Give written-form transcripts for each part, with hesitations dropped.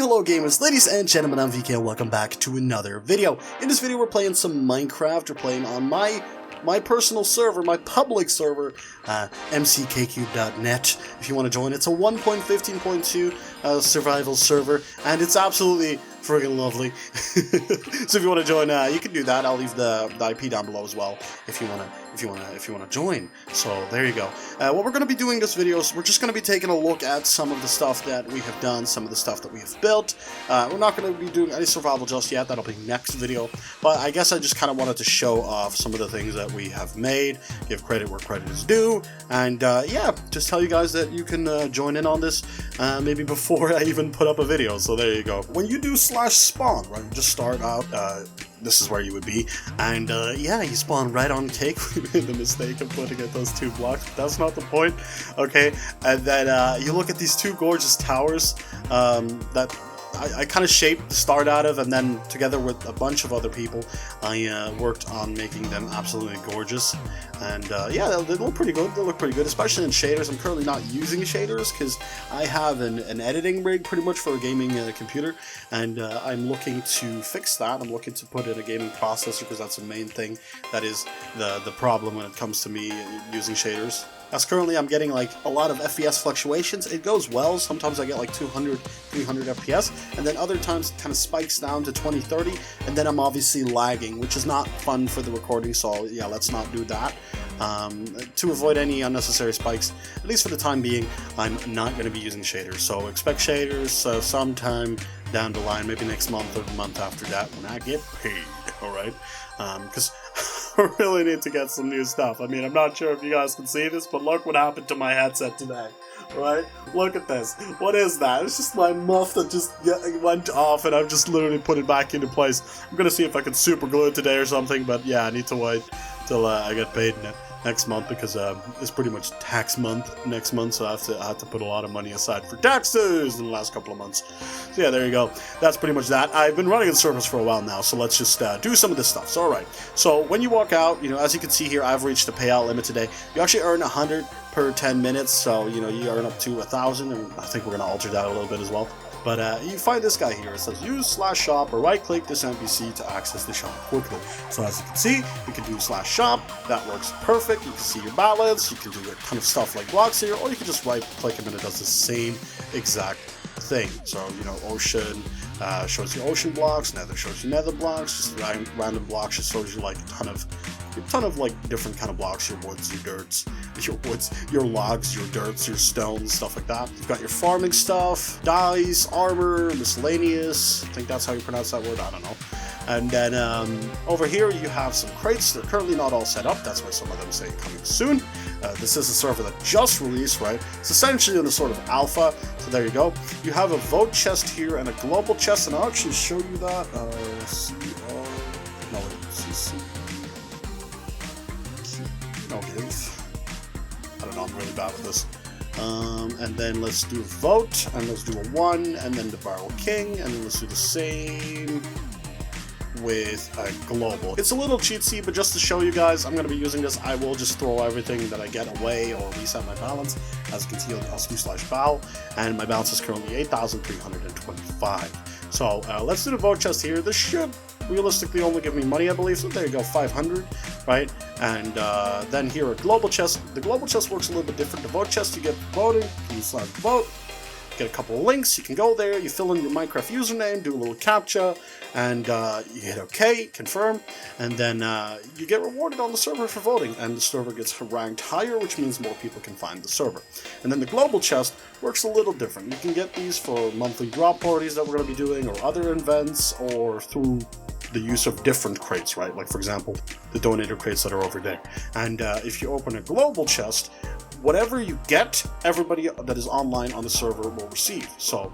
Hello gamers, ladies and gentlemen, I'm VK and welcome back to another video. In this video we're playing some Minecraft. We're playing on my personal server, my public server, mckcube.net. If you want to join, it's a 1.15.2 survival server, and it's absolutely friggin' lovely. So if you want to join, you can do that. I'll leave the IP down below as well if you wanna join. So there you go. What we're gonna be doing this video is we're just gonna be taking a look at some of the stuff that we have done, some of the stuff that we have built. We're not gonna be doing any survival just yet. That'll be next video. But I guess I just kind of wanted to show off some of the things that we have made, give credit where credit is due, and yeah, just tell you guys that you can join in on this maybe before I even put up a video. So there you go. When you do /spawn, right, you just start out. This is where you would be, and yeah, you spawn right on cake. We made the mistake of putting at those two blocks, but that's not the point. Okay, and then you look at these two gorgeous towers that I kind of shaped the start out of, and then together with a bunch of other people, I worked on making them absolutely gorgeous. And yeah, they look pretty good. They look pretty good, especially in shaders. I'm currently not using shaders because I have an editing rig pretty much for a gaming computer, and I'm looking to fix that. I'm looking to put in a gaming processor because that's the main thing that is the problem when it comes to me using shaders. As currently I'm getting like a lot of FPS fluctuations. It goes well. Sometimes I get like 200, 300 FPS, and then other times it kind of spikes down to 20, 30, and then I'm obviously lagging, which is not fun for the recording, so yeah, let's not do that. To avoid any unnecessary spikes, at least for the time being, I'm not going to be using shaders. So expect shaders sometime down the line, maybe next month or the month after that when I get paid, alright? Because I really need to get some new stuff. I mean, I'm not sure if you guys can see this, but look what happened to my headset today. Right? Look at this. What is that? It's just my muff that just went off, and I've just literally put it back into place. I'm gonna see if I can super glue it today or something, but yeah, I need to wait till I get paid next month, because it's pretty much tax month next month, so I have to put a lot of money aside for taxes in the last couple of months. So yeah, there you go. That's pretty much that. I've been running the service for a while now, so let's just do some of this stuff. So alright, so when you walk out, you know, as you can see here, I've reached the payout limit today. You actually earn 100 per 10 minutes, so you know, you earn up to 1,000, and I think we're gonna alter that a little bit as well. But you find this guy here. It says use /shop or right click this NPC to access the shop quickly. So as you can see, you can do /shop. That works perfect. You can see your balance. You can do a ton of stuff like blocks here, or you can just right click him and it does the same exact thing. So you know, ocean shows you ocean blocks, nether shows you nether blocks, just random blocks. Just shows you like a ton of like different kind of blocks, your woods, your logs, your dirts, your stones, stuff like that. You've got your farming stuff, dyes, armor, miscellaneous, I think that's how you pronounce that word, I don't know. And then over here you have some crates. They're currently not all set up, that's why some of them say coming soon. This is a server that just released, right? It's essentially in a sort of alpha, so there you go. You have a vote chest here and a global chest, and I'll actually show you that. I don't know, I'm really bad with this. And then let's do a vote, and let's do a 1, and then the barrel king, and then let's do the same with a global. It's a little cheatsy, but just to show you guys, I'm going to be using this. I will just throw everything that I get away or reset my balance. As you can see, I'll do /bow, and my balance is currently 8,325. So let's do the vote chest here. This should realistically only give me money, I believe. So there you go, 500, right? And then here a global chest. The global chest works a little bit different. The vote chest, you get voting, you /vote, get a couple of links, you can go there, you fill in your Minecraft username, do a little CAPTCHA, and you hit OK, confirm, and then you get rewarded on the server for voting, and the server gets ranked higher, which means more people can find the server. And then the global chest works a little different. You can get these for monthly drop parties that we're going to be doing, or other events, or through the use of different crates, right? Like for example, the donator crates that are over there. And if you open a global chest, whatever you get, everybody that is online on the server will receive. So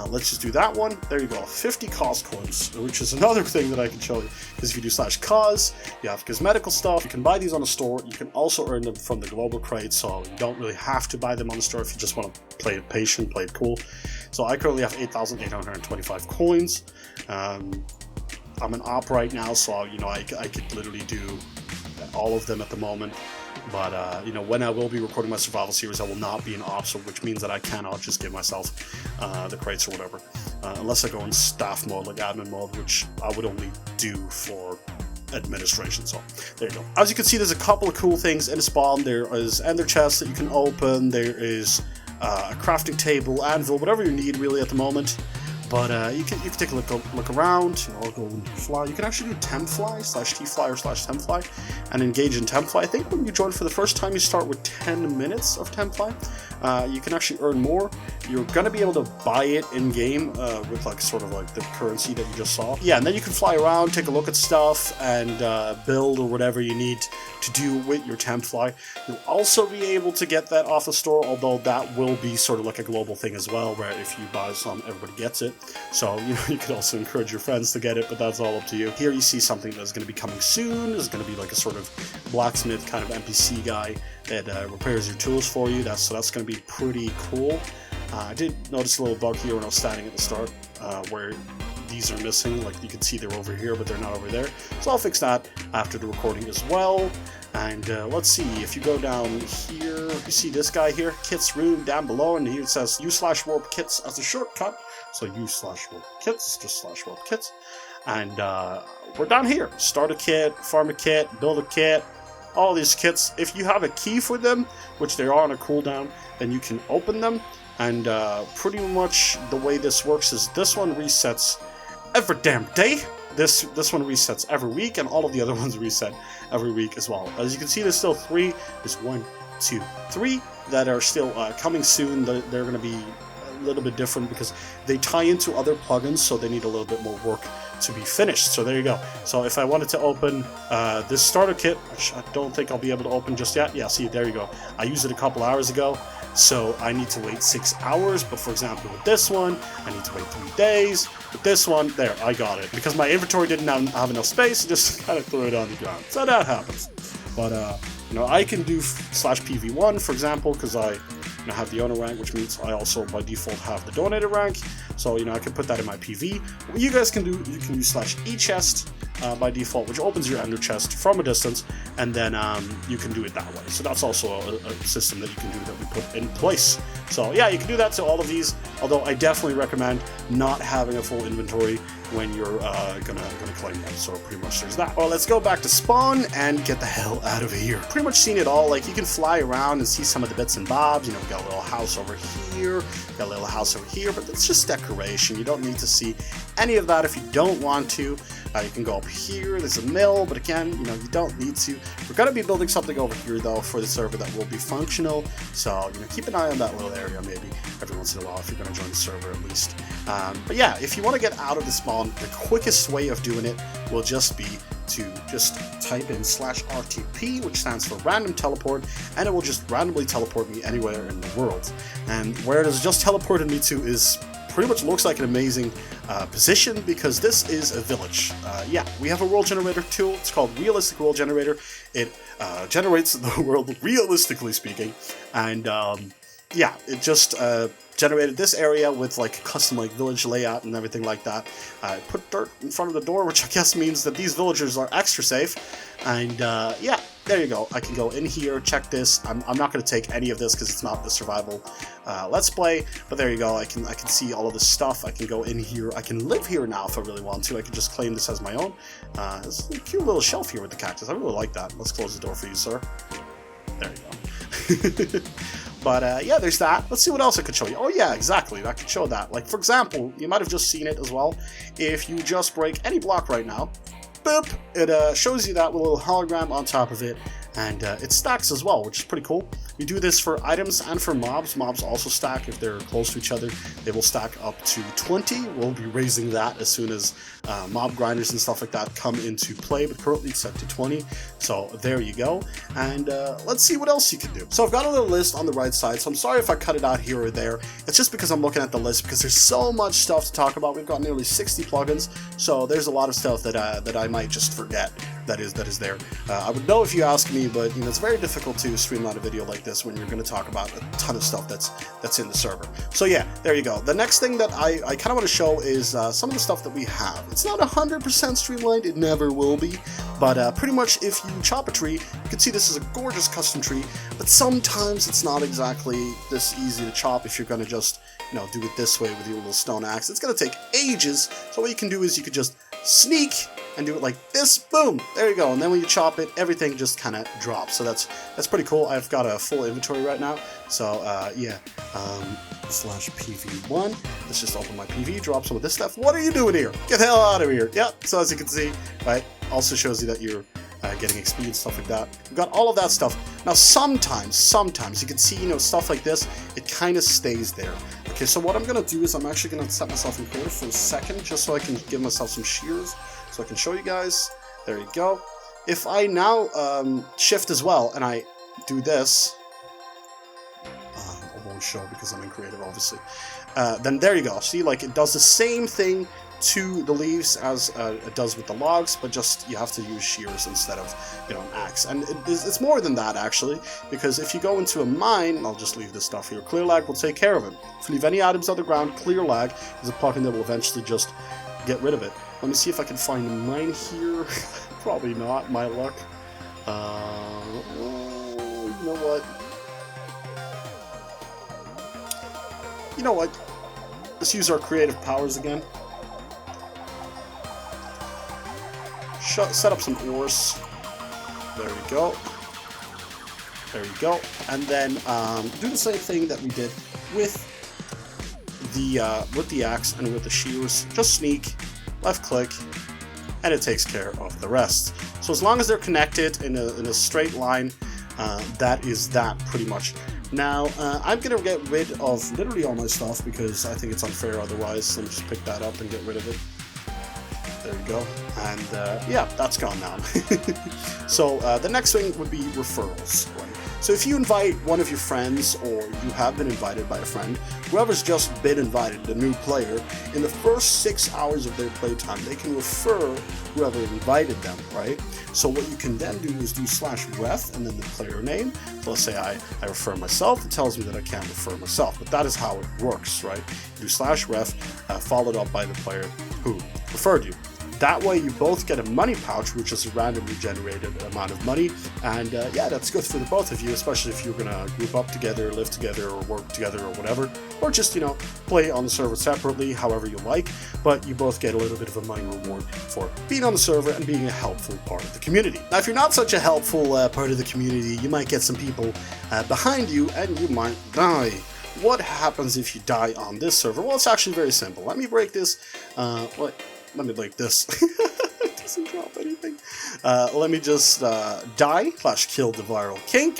let's just do that one. There you go, 50 cause coins, which is another thing that I can show you. Because if you do /cause, you have cosmetical stuff. You can buy these on the store. You can also earn them from the global crate, so you don't really have to buy them on the store if you just want to play it patient, play it cool. So I currently have 8,825 coins. I'm an op right now, so you know I could literally do all of them at the moment. But you know, when I will be recording my survival series, I will not be an op, so which means that I cannot just give myself the crates or whatever. unless I go in staff mode, like admin mode, which I would only do for administration. So there you go. As you can see, there's a couple of cool things in the spawn. There is ender chests that you can open. There is a crafting table, anvil, whatever you need really at the moment. But you can take a look around. You know, I'll go and fly. You can actually do TEMPFLY /TFLY or /TEMPFLY and engage in TEMPFLY. I think when you join for the first time, you start with 10 minutes of TEMPFLY. You can actually earn more. You're gonna be able to buy it in game with like sort of like the currency that you just saw. Yeah, and then you can fly around, take a look at stuff, and build or whatever you need to do with your TEMPFLY. You'll also be able to get that off the store, although that will be sort of like a global thing as well, where if you buy some, everybody gets it. So, you know, you could also encourage your friends to get it, but that's all up to you. Here you see something that's going to be coming soon. There's going to be like a sort of blacksmith kind of NPC guy that repairs your tools for you. So that's going to be pretty cool. I did notice a little bug here when I was standing at the start, where these are missing. Like you can see they're over here, but they're not over there. So I'll fix that after the recording as well. And let's see, if you go down here, you see this guy here, kits room down below, and here it says u/warp kits as a shortcut. So u/warp kits, just /warp kits. And we're down here. Start a kit, farm a kit, build a kit, all these kits. If you have a key for them, which they are on a cooldown, then you can open them. And pretty much the way this works is this one resets every damn day. This one resets every week, and all of the other ones reset every week as well. As you can see, there's still 3. There's 1, 2, 3 that are still coming soon. They're going to be a little bit different because they tie into other plugins, so they need a little bit more work to be finished. So there you go. So if I wanted to open this starter kit, which I don't think I'll be able to open just yet. Yeah, see, there you go. I used it a couple hours ago, so I need to wait 6 hours. But for example, with this one, I need to wait 3 days. With this one, there, I got it. Because my inventory didn't have enough space, I just kind of threw it on the ground. So that happens. But, you know, I can do /PV1, for example, because I have the owner rank, which means I also by default have the donator rank. So, you know, I can put that in my PV. What you guys can do, you can use /echest by default, which opens your ender chest from a distance, and then you can do it that way. So that's also a system that you can do that we put in place. So yeah, you can do that to all of these, although I definitely recommend not having a full inventory when you're gonna claim them. So pretty much there's that. Well, let's go back to spawn and get the hell out of here. Pretty much seen it all. Like you can fly around and see some of the bits and bobs. You know, we got a little house over here, got a little house over here, but it's just decoration. You don't need to see any of that if you don't want to. You can go up here, there's a mill, but again, you know, you don't need to. We're going to be building something over here, though, for the server that will be functional, so, you know, keep an eye on that little area, maybe, every once in a while, if you're going to join the server, at least. But yeah, if you want to get out of the spawn, the quickest way of doing it will just be to just type in /RTP, which stands for random teleport, and it will just randomly teleport me anywhere in the world. And where it has just teleported me to is pretty much looks like an amazing position, because this is a village. Yeah, we have a world generator tool. It's called Realistic World Generator. It generates the world realistically speaking, and yeah, it just generated this area with like custom like village layout and everything like that. I put dirt in front of the door, which I guess means that these villagers are extra safe. And yeah, there you go. I can go in here, check this. I'm not going to take any of this because it's not the survival let's play. But there you go. I can see all of this stuff. I can go in here. I can live here now if I really want to. I can just claim this as my own. There's a cute little shelf here with the cactus. I really like that. Let's close the door for you, sir. There you go. But yeah, there's that. Let's see what else I could show you. Oh yeah, exactly. I could show that. Like, for example, you might have just seen it as well. If you just break any block right now, boop, it shows you that with a little hologram on top of it. And it stacks as well, which is pretty cool. You do this for items and for mobs. Mobs also stack if they're close to each other. They will stack up to 20. We'll be raising that as soon as mob grinders and stuff like that come into play, but currently it's set to 20. So there you go. And let's see what else you can do. So I've got a little list on the right side, so I'm sorry if I cut it out here or there. It's just because I'm looking at the list because there's so much stuff to talk about. We've got nearly 60 plugins, so there's a lot of stuff that I might just forget that is there. I would know if you ask me, but you know, it's very difficult to streamline a video like this when you're going to talk about a ton of stuff that's in the server. So yeah, there you go. The next thing that I kind of want to show is some of the stuff that we have. It's not 100% streamlined, it never will be, but pretty much if you chop a tree, you can see this is a gorgeous custom tree, but sometimes it's not exactly this easy to chop if you're going to just, you know, do it this way with your little stone axe. It's gonna take ages. So what you can do is you could just sneak and do it like this. Boom, there you go. And then when you chop it, everything just kind of drops. So that's pretty cool. I've got a full inventory right now. So yeah, slash PV1. Let's just open my PV, drop some of this stuff. What are you doing here? Get the hell out of here. Yep. So as you can see, right, also shows you that you're getting XP and stuff like that. We've got all of that stuff. Now sometimes you can see, you know, stuff like this, it kind of stays there. Okay, so what I'm gonna do is I'm actually gonna set myself in creative for a second, just so I can give myself some shears, so I can show you guys. There you go. If I now shift as well, and I do this, I won't show because I'm in creative, obviously. Then there you go. See, like it does the same thing to the leaves as it does with the logs, but just you have to use shears instead of, you know, an axe. And it's more than that actually, because if you go into a mine, I'll just leave this stuff here. Clear lag will take care of it. If you leave any items on the ground, clear lag is a plugin that will eventually just get rid of it. Let me see if I can find a mine here. Probably not, my luck. You know what? You know what? Let's use our creative powers again. Set up some ores. There we go. There you go. And then do the same thing that we did with the axe and with the shears. Just sneak, left click, and it takes care of the rest. So as long as they're connected in a straight line, that is that pretty much. Now, I'm going to get rid of literally all my stuff because I think it's unfair otherwise. Let me just pick that up and get rid of it. There you go. And yeah, that's gone now. So the next thing would be referrals. Right? So if you invite one of your friends, or you have been invited by a friend, whoever's just been invited, the new player, in the first 6 hours of their playtime, they can refer whoever invited them, right? So what you can then do is do /ref and then the player name. So let's say I refer myself, it tells me that I can't refer myself, but that is how it works, right? You do /ref followed up by the player who referred you. That way you both get a money pouch, which is a randomly generated amount of money, and yeah, that's good for the both of you, especially if you're gonna group up together, live together, or work together, or whatever, or just, you know, play on the server separately, however you like, but you both get a little bit of a money reward for being on the server and being a helpful part of the community. Now, if you're not such a helpful part of the community, you might get some people behind you, and you might die. What happens if you die on this server? Well, it's actually very simple. Let me break this. Let me break this. It doesn't drop anything. Let me just die / kill the viral king.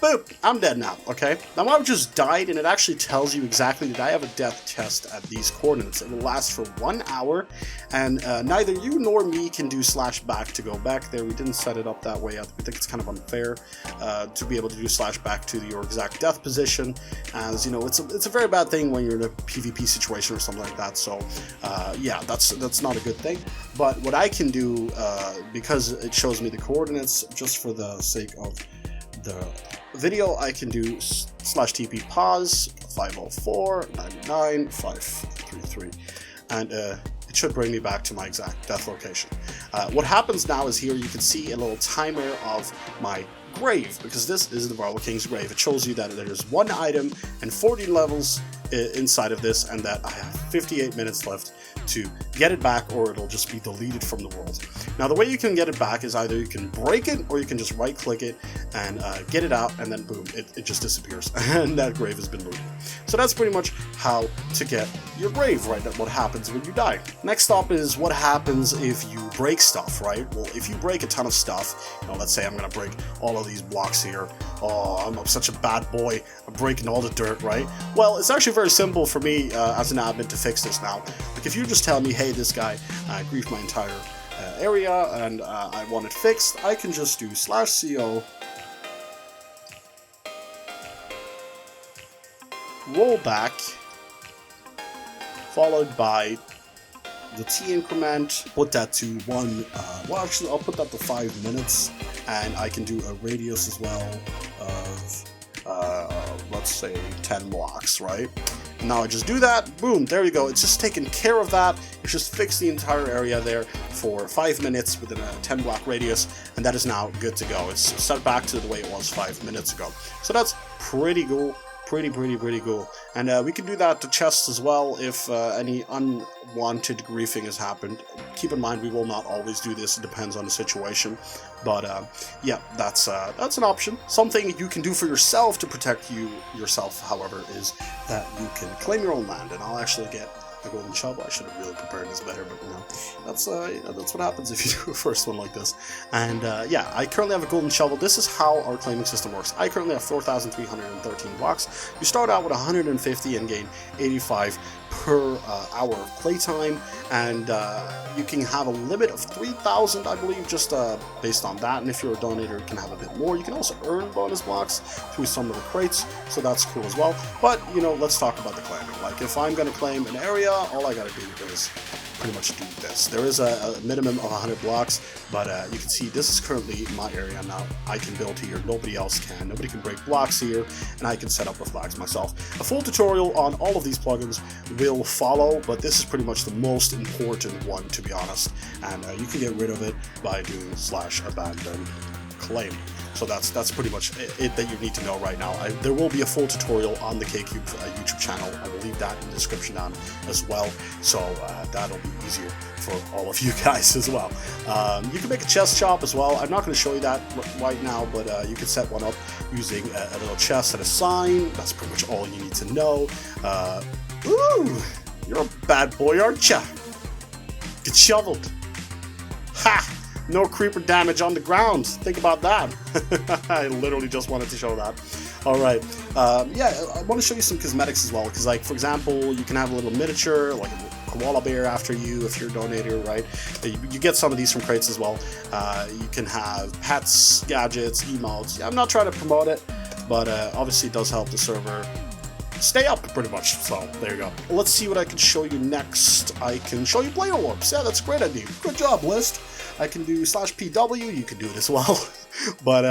Boom, I'm dead now, okay? Now I've just died, and it actually tells you exactly that I have a death test at these coordinates. It will last for 1 hour, and neither you nor me can do /back to go back there. We didn't set it up that way. I think it's kind of unfair to be able to do /back to your exact death position, as, you know, it's a very bad thing when you're in a PvP situation or something like that. So yeah, that's not a good thing. But what I can do, because it shows me the coordinates, just for the sake of the video, I can do /TP pause 504 99 533, and it should bring me back to my exact death location. What happens now is here you can see a little timer of my grave, because this is the Viral King's grave. It shows you that there's 1 item and 40 levels inside of this, and that I have 58 minutes left to get it back, or it'll just be deleted from the world. Now, the way you can get it back is either you can break it, or you can just right click it and get it out, and then boom, it just disappears and that grave has been looted. So that's pretty much how to get your grave, right? What happens when you die. Next up is what happens if you break stuff, right? Well, if you break a ton of stuff, you know, let's say I'm gonna break all of these blocks here. Oh, I'm such a bad boy, I'm breaking all the dirt, right? Well, it's actually very simple for me as an admin to fix this now. Like, if you just tell me, hey, this guy griefed my entire area and I want it fixed, I can just do /co rollback followed by the T increment, put that to 1, well, actually I'll put that to 5 minutes, and I can do a radius as well of let's say 10 blocks, right? Now I just do that, boom, there you go. It's just taken care of that. It's just fixed the entire area there for 5 minutes within a 10 block radius, and that is now good to go. It's set back to the way it was 5 minutes ago. So that's pretty cool, pretty cool. And we can do that to chests as well if any unwanted griefing has happened. Keep in mind, we will not always do this. It depends on the situation. But yeah, that's an option. Something you can do for yourself to protect yourself, however, is that you can claim your own land. And I'll actually get a golden shovel. I should have really prepared this better, but you know, that's what happens if you do a first one like this. And yeah, I currently have a golden shovel. This is how our claiming system works. I currently have 4,313 blocks. You start out with 150 and gain 85 per hour of playtime, and you can have a limit of 3,000, I believe, just based on that. And if you're a donator, you can have a bit more. You can also earn bonus blocks through some of the crates, so that's cool as well. But you know, let's talk about the claiming. Like, if I'm going to claim an area, all I got to do is pretty much do this. There is a minimum of 100 blocks, but you can see this is currently my area now. I can build here, nobody else can. Nobody can break blocks here, and I can set up the flags myself. A full tutorial on all of these plugins will follow, but this is pretty much the most important one, to be honest. And you can get rid of it by doing /abandon claim. So that's pretty much it that you need to know right now. There will be a full tutorial on the Kaycube YouTube channel. I will leave that in the description down as well, so that'll be easier for all of you guys as well. You can make a chest shop as well. I'm not going to show you that right now, but you can set one up using a little chest and a sign. That's pretty much all you need to know. Ooh, you're a bad boy, aren't ya? Get shoveled. Ha! No creeper damage on the ground. Think about that. I literally just wanted to show that. Alright, yeah, I want to show you some cosmetics as well, because, like, for example, you can have a little miniature, like a koala bear after you if you're a donator, right? You get some of these from crates as well. You can have pets, gadgets, emotes. Yeah, I'm not trying to promote it, but obviously it does help the server stay up, pretty much. So there you go. Let's see what I can show you next. I can show you player warps. Yeah, that's a great idea. Good job, List. I can do /PW, you can do it as well. But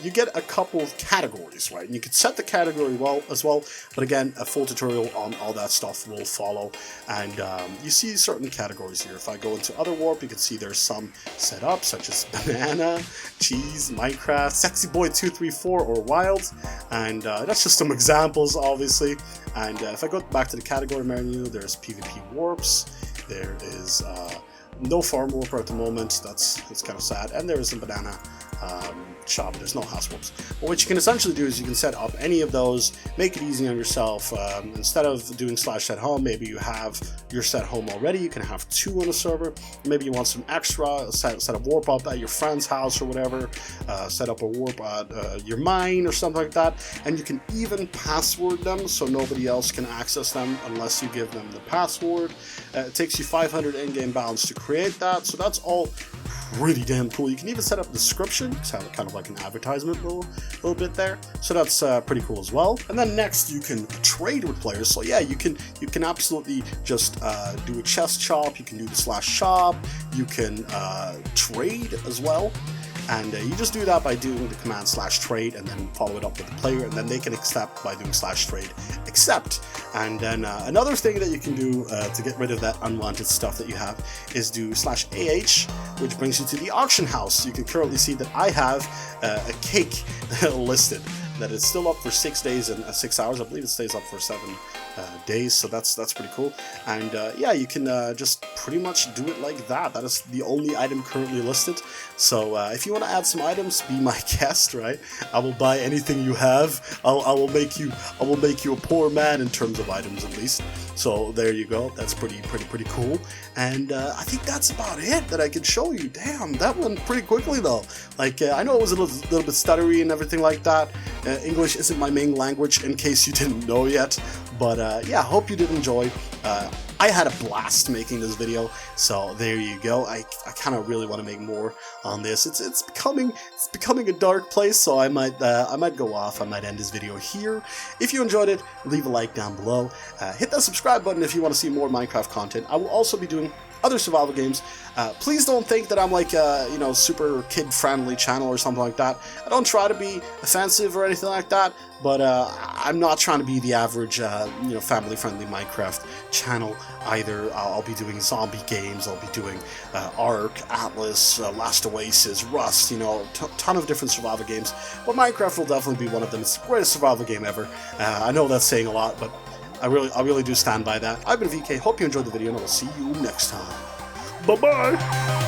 you get a couple of categories, right? And you can set the category well as well. But again, a full tutorial on all that stuff will follow. And you see certain categories here. If I go into other warp, you can see there's some set up, such as banana, cheese, Minecraft, sexy boy 234, or wild. And that's just some examples, obviously. And if I go back to the category menu, there's PvP warps. There is no farm warper at the moment. That's kind of sad. And there is a banana shop. There's no house warps. But what you can essentially do is you can set up any of those, make it easy on yourself. Instead of doing /set_home, maybe you have your set home already. You can have 2 on a server. Maybe you want some extra, set a warp up at your friend's house or whatever. Set up a warp at your mine or something like that. And you can even password them so nobody else can access them unless you give them the password. It takes you 500 in-game balance to create that, so that's all pretty damn cool. You can even set up a description, kind of like an advertisement little bit there, so that's pretty cool as well. And then next, you can trade with players. So yeah, you can absolutely just do a chest shop. You can do the /shop. You can trade as well. And you just do that by doing the command /trade and then follow it up with the player, and then they can accept by doing /trade accept. And then another thing that you can do to get rid of that unwanted stuff that you have is do /AH, which brings you to the auction house. You can currently see that I have a cake listed that is still up for 6 days and 6 hours. I believe it stays up for 7 days, so that's pretty cool. And yeah, you can just pretty much do it like that. That is the only item currently listed. So if you want to add some items, be my guest, right? I will buy anything you have. I will make you a poor man in terms of items, at least. So there you go. That's pretty cool. And I think that's about it that I can show you. Damn, that went pretty quickly though. Like I know it was a little bit stuttery and everything like that. English isn't my main language, in case you didn't know yet. But yeah, hope you did enjoy. I had a blast making this video, so there you go. I kind of really want to make more on this. It's becoming a dark place, so I might go off. I might end this video here. If you enjoyed it, leave a like down below. Hit that subscribe button if you want to see more Minecraft content. I will also be doing other survival games. Please don't think that I'm like a, you know, super kid-friendly channel or something like that. I don't try to be offensive or anything like that, but I'm not trying to be the average, you know, family-friendly Minecraft channel either. I'll be doing zombie games, I'll be doing Ark, Atlas, Last Oasis, Rust, you know, ton of different survival games, but Minecraft will definitely be one of them. It's the greatest survival game ever. I know that's saying a lot, but I really do stand by that. I've been VK, hope you enjoyed the video, and I will see you next time. Bye-bye!